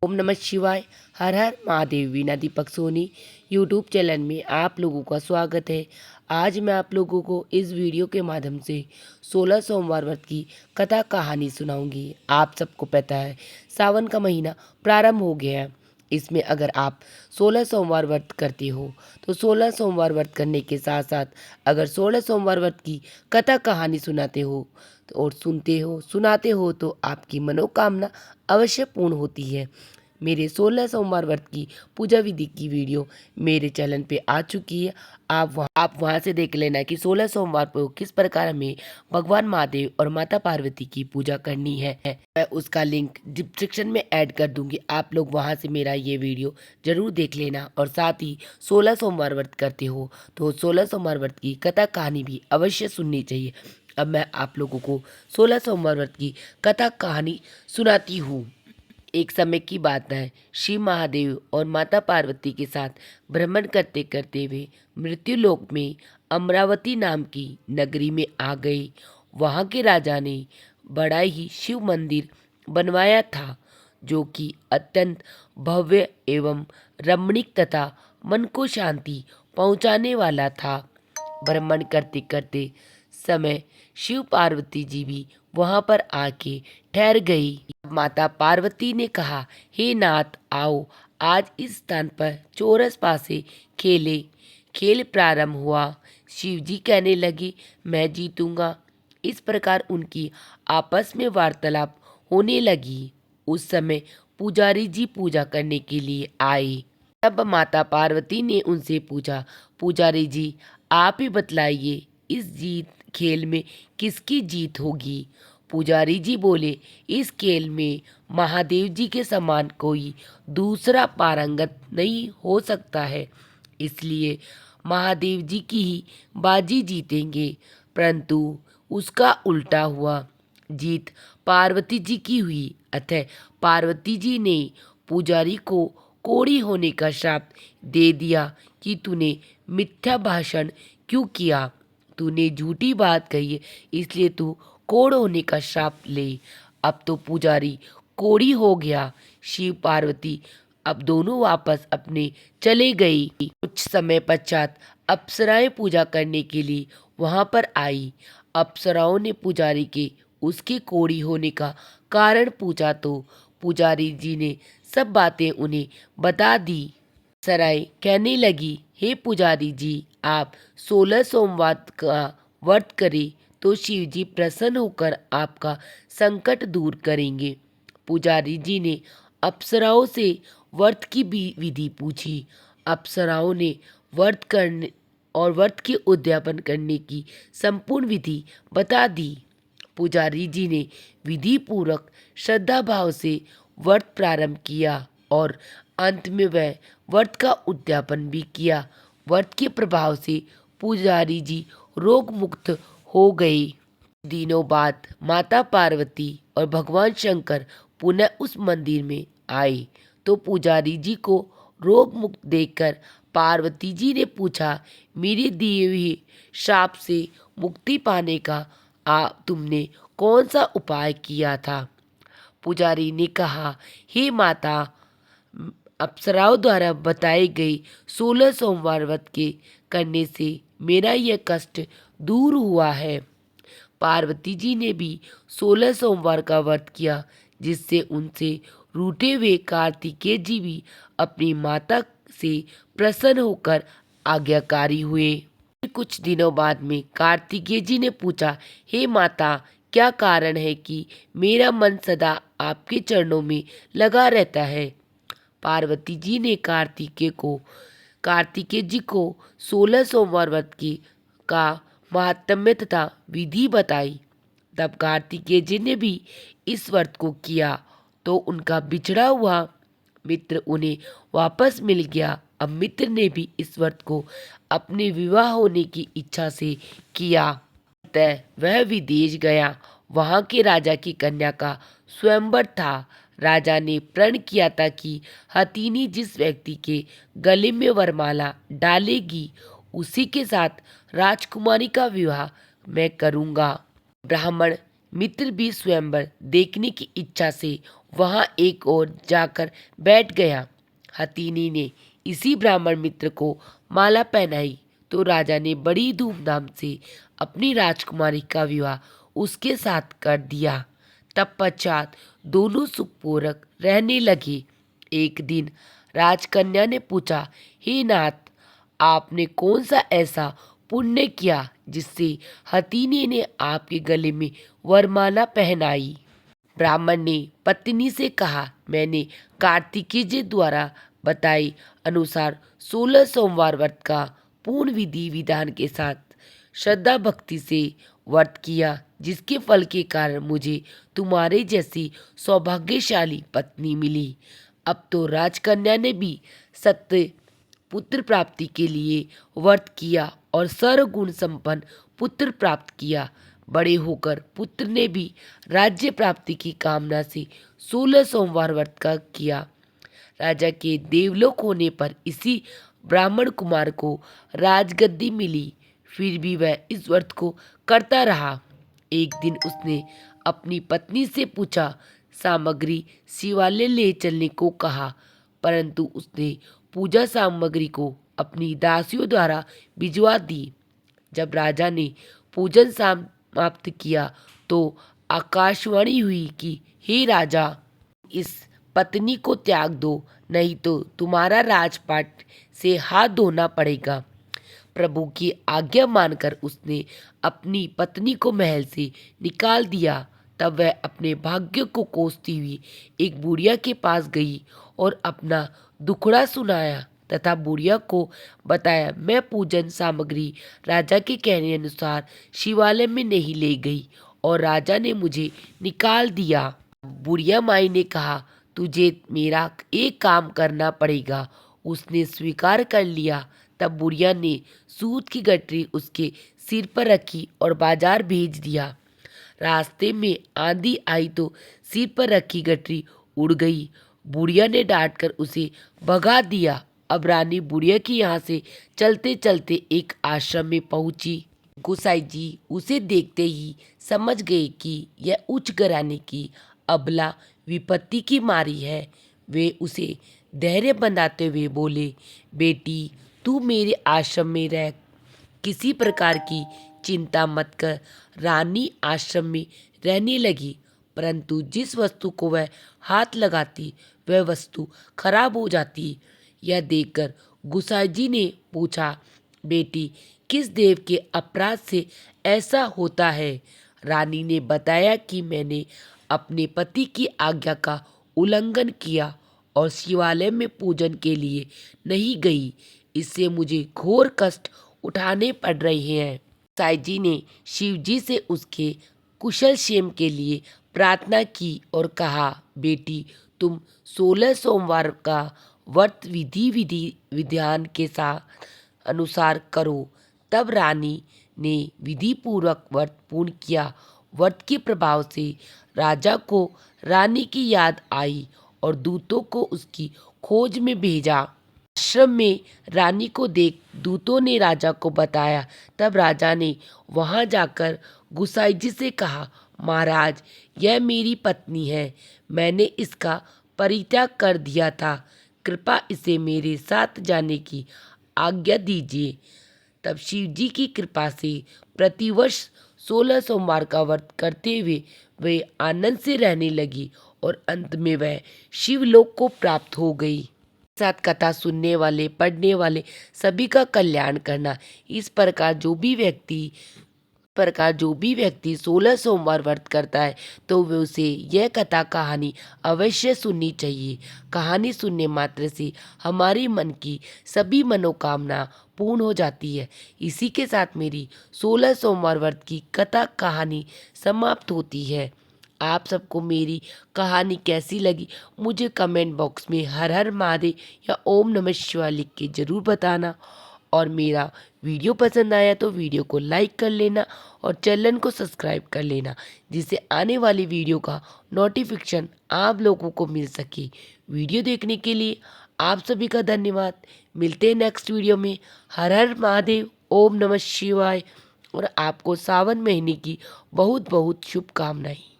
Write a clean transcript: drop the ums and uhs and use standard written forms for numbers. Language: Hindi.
ओम नमः शिवाय। हर हर महादेव। वीणा दीपक सोनी यूट्यूब चैनल में आप लोगों का स्वागत है। आज मैं आप लोगों को इस वीडियो के माध्यम से 16 सोमवार व्रत की कथा कहानी सुनाऊंगी। आप सबको पता है सावन का महीना प्रारंभ हो गया है। इसमें अगर आप 16 सोमवार व्रत करते हो तो 16 सोमवार व्रत करने के साथ साथ अगर 16 सोमवार व्रत की कथा कहानी सुनाते हो और सुनाते हो तो आपकी मनोकामना अवश्य पूर्ण होती है। मेरे 16 सोमवार व्रत की पूजा विधि की वीडियो मेरे चैनल पे आ चुकी है। आप वहां से देख लेना कि 16 सोमवार को किस प्रकार हमें भगवान महादेव और माता पार्वती की पूजा करनी है। मैं उसका लिंक डिस्क्रिप्शन में ऐड कर दूंगी। आप लोग वहां से मेरा ये वीडियो जरूर देख लेना। और साथ ही 16 सोमवार व्रत करते हो तो 16 सोमवार व्रत की कथा कहानी भी अवश्य सुननी चाहिए। अब मैं आप लोगों को 16 सोमवार व्रत की कथा कहानी सुनाती हूँ। एक समय की बात है, शिव महादेव और माता पार्वती के साथ भ्रमण करते करते वे मृत्युलोक में अमरावती नाम की नगरी में आ गए। वहाँ के राजा ने बड़ा ही शिव मंदिर बनवाया था, जो कि अत्यंत भव्य एवं रमणीक तथा मन को शांति पहुँचाने वाला था। भ्रमण करते करते समय शिव पार्वती जी भी वहां पर आके ठहर गई। माता पार्वती ने कहा, हे नाथ आओ, आज इस स्थान पर चौरस पासे खेल प्रारंभ हुआ। शिव जी कहने लगे, मैं जीतूंगा। इस प्रकार उनकी आपस में वार्तालाप होने लगी। उस समय पुजारी जी पूजा करने के लिए आए। तब माता पार्वती ने उनसे पूछा, पुजारी जी आप ही बतलाइए, इस खेल में किसकी जीत होगी। पुजारी जी बोले, इस खेल में महादेव जी के समान कोई दूसरा पारंगत नहीं हो सकता है, इसलिए महादेव जी की ही बाजी जीतेंगे। परंतु उसका उल्टा हुआ, जीत पार्वती जी की हुई। अतः पार्वती जी ने पुजारी को कोढ़ी होने का श्राप दे दिया कि तूने मिथ्या भाषण क्यों किया, तूने झूठी बात कही है, इसलिए तू कोढ़ होने का श्राप ले। अब तो पुजारी कोढ़ी हो गया। शिव पार्वती अब दोनों वापस अपने चले गई। कुछ समय पश्चात अप्सराएं पूजा करने के लिए वहां पर आई। अप्सराओं ने पुजारी के उसके कोढ़ी होने का कारण पूछा तो पुजारी जी ने सब बातें उन्हें बता दी। सराय कहने लगी, हे पुजारी जी, आप 16 सोमवार का व्रत करें तो शिव जी प्रसन्न होकर आपका संकट दूर करेंगे। पुजारी जी ने अप्सराओं से व्रत की भी विधि पूछी। अप्सराओं ने व्रत के उद्यापन करने की संपूर्ण विधि बता दी। पुजारी जी ने विधि पूर्वक श्रद्धा भाव से व्रत प्रारंभ किया और अंत में वह व्रत का उद्यापन भी किया। व्रत के प्रभाव से पुजारी जी रोग मुक्त हो गए। दिनों बाद माता पार्वती और भगवान शंकर पुनः उस मंदिर में आए तो पुजारी जी को रोग मुक्त देखकर पार्वती जी ने पूछा, मेरे दिए हुए श्राप से मुक्ति पाने का तुमने कौन सा उपाय किया था। पुजारी ने कहा, हे माता, अप्सराओं द्वारा बताए गए 16 सोमवार व्रत के करने से मेरा यह कष्ट दूर हुआ है। पार्वती जी ने भी 16 सोमवार का व्रत किया, जिससे उनसे रूठे हुए कार्तिकेय जी भी अपनी माता से प्रसन्न होकर आज्ञाकारी हुए। कुछ दिनों बाद में कार्तिकेय जी ने पूछा, हे माता, क्या कारण है कि मेरा मन सदा आपके चरणों में लगा रहता है। पार्वती जी ने कार्तिकेय जी को 16 सोमवार व्रत की का महात्म्य तथा विधि बताई। तब कार्तिकेय जी ने भी इस व्रत को किया तो उनका बिछड़ा हुआ मित्र उन्हें वापस मिल गया। अब मित्र ने भी इस व्रत को अपने विवाह होने की इच्छा से किया। अतः वह विदेश गया। वहां के राजा की कन्या का स्वयंवर था। राजा ने प्रण किया था कि हथिनी जिस व्यक्ति के गले में वरमाला डालेगी उसी के साथ राजकुमारी का विवाह मैं करूंगा। ब्राह्मण मित्र भी स्वयंवर देखने की इच्छा से वहां एक ओर जाकर बैठ गया। हथिनी ने इसी ब्राह्मण मित्र को माला पहनाई तो राजा ने बड़ी धूमधाम से अपनी राजकुमारी का विवाह उसके साथ कर दिया। तत्पश्चात दोनों सुखपूर्वक रहने लगे। एक दिन राजकन्या ने पूछा, हे नाथ, आपने कौन सा ऐसा पुण्य किया जिससे हथिनी ने आपके गले में वरमाला पहनाई? ब्राह्मण ने पत्नी से कहा, मैंने कार्तिकेय जी द्वारा बताए अनुसार 16 सोमवार व्रत का पूर्ण विधि विधान के साथ श्रद्धा भक्ति से व्रत किया, जिसके फल के कारण मुझे तुम्हारे जैसी सौभाग्यशाली पत्नी मिली। अब तो राजकन्या ने भी सत्य पुत्र प्राप्ति के लिए व्रत किया और सर्वगुण संपन्न पुत्र प्राप्त किया। बड़े होकर पुत्र ने भी राज्य प्राप्ति की कामना से 16 सोमवार व्रत का किया। राजा के देवलोक होने पर इसी ब्राह्मण कुमार को राजगद्दी मिली। फिर भी वह इस व्रत को करता रहा। एक दिन उसने अपनी पत्नी से पूछा, सामग्री शिवालय ले चलने को कहा, परंतु उसने पूजा सामग्री को अपनी दासियों द्वारा भिजवा दी। जब राजा ने पूजन समाप्त किया तो आकाशवाणी हुई कि हे राजा, इस पत्नी को त्याग दो, नहीं तो तुम्हारा राजपाट से हाथ धोना पड़ेगा। प्रभु की आज्ञा मानकर उसने अपनी पत्नी को महल से निकाल दिया। तब वह अपने भाग्य को कोसती हुई एक बुढ़िया के पास गई और अपना दुखड़ा सुनाया तथा बुढ़िया को बताया, मैं पूजन सामग्री राजा के कहने अनुसार शिवालय में नहीं ले गई और राजा ने मुझे निकाल दिया। बुढ़िया माई ने कहा, तुझे मेरा एक काम करना पड़ेगा। उसने स्वीकार कर लिया। तब बुढ़िया ने सूत की गठरी उसके सिर पर रखी और बाजार भेज दिया। रास्ते में आंधी आई तो सिर पर रखी गठरी उड़ गई। बुढ़िया ने डांटकर उसे भगा दिया। अब रानी बुढ़िया की यहाँ से चलते चलते एक आश्रम में पहुंची। गोसाई जी उसे देखते ही समझ गए कि यह उच्च घराने की अबला विपत्ति की मारी है। वे उसे धैर्य बंधाते हुए बोले, बेटी, तू मेरे आश्रम में रह, किसी प्रकार की चिंता मत कर। रानी आश्रम में रहने लगी, परंतु जिस वस्तु को वह हाथ लगाती वह वस्तु खराब हो जाती। यह देखकर गुसाई जी ने पूछा, बेटी, किस देव के अपराध से ऐसा होता है? रानी ने बताया कि मैंने अपने पति की आज्ञा का उल्लंघन किया और शिवालय में पूजन के लिए नहीं गई। इससे मुझे घोर कष्ट उठाने पड़ रहे हैं। साई जी ने शिव जी से उसके कुशल क्षेम के लिए प्रार्थना की और कहा, बेटी, तुम 16 सोमवार का व्रत विधि विधान के साथ अनुसार करो। तब रानी ने विधि पूर्वक व्रत पूर्ण किया। व्रत के प्रभाव से राजा को रानी की याद आई और दूतों को उसकी खोज में भेजा। आश्रम में रानी को देख दूतों ने राजा को बताया। तब राजा ने वहां जाकर गुसाई जी से कहा, महाराज, यह मेरी पत्नी है। मैंने इसका परित्याग कर दिया था। कृपा इसे मेरे साथ जाने की आज्ञा दीजिए। तब शिव जी की कृपा से प्रतिवर्ष 16 सोमवार का व्रत करते हुए वे आनंद से रहने लगी और अंत में वह शिवलोक को प्राप्त हो गई। साथ कथा सुनने वाले, पढ़ने वाले सभी का कल्याण करना। इस प्रकार जो भी व्यक्ति 16 सोमवार व्रत करता है तो वे उसे यह कथा कहानी अवश्य सुननी चाहिए। कहानी सुनने मात्र से हमारी मन की सभी मनोकामना पूर्ण हो जाती है। इसी के साथ मेरी 16 सोमवार व्रत की कथा कहानी समाप्त होती है। आप सबको मेरी कहानी कैसी लगी मुझे कमेंट बॉक्स में हर हर महादेव या ओम नमः शिवाय लिख के ज़रूर बताना। और मेरा वीडियो पसंद आया तो वीडियो को लाइक कर लेना और चैनल को सब्सक्राइब कर लेना, जिससे आने वाली वीडियो का नोटिफिकेशन आप लोगों को मिल सके। वीडियो देखने के लिए आप सभी का धन्यवाद। मिलते हैं नेक्स्ट वीडियो में। हर हर महादेव, ओम नमः शिवाय और आपको सावन महीने की बहुत बहुत शुभकामनाएं।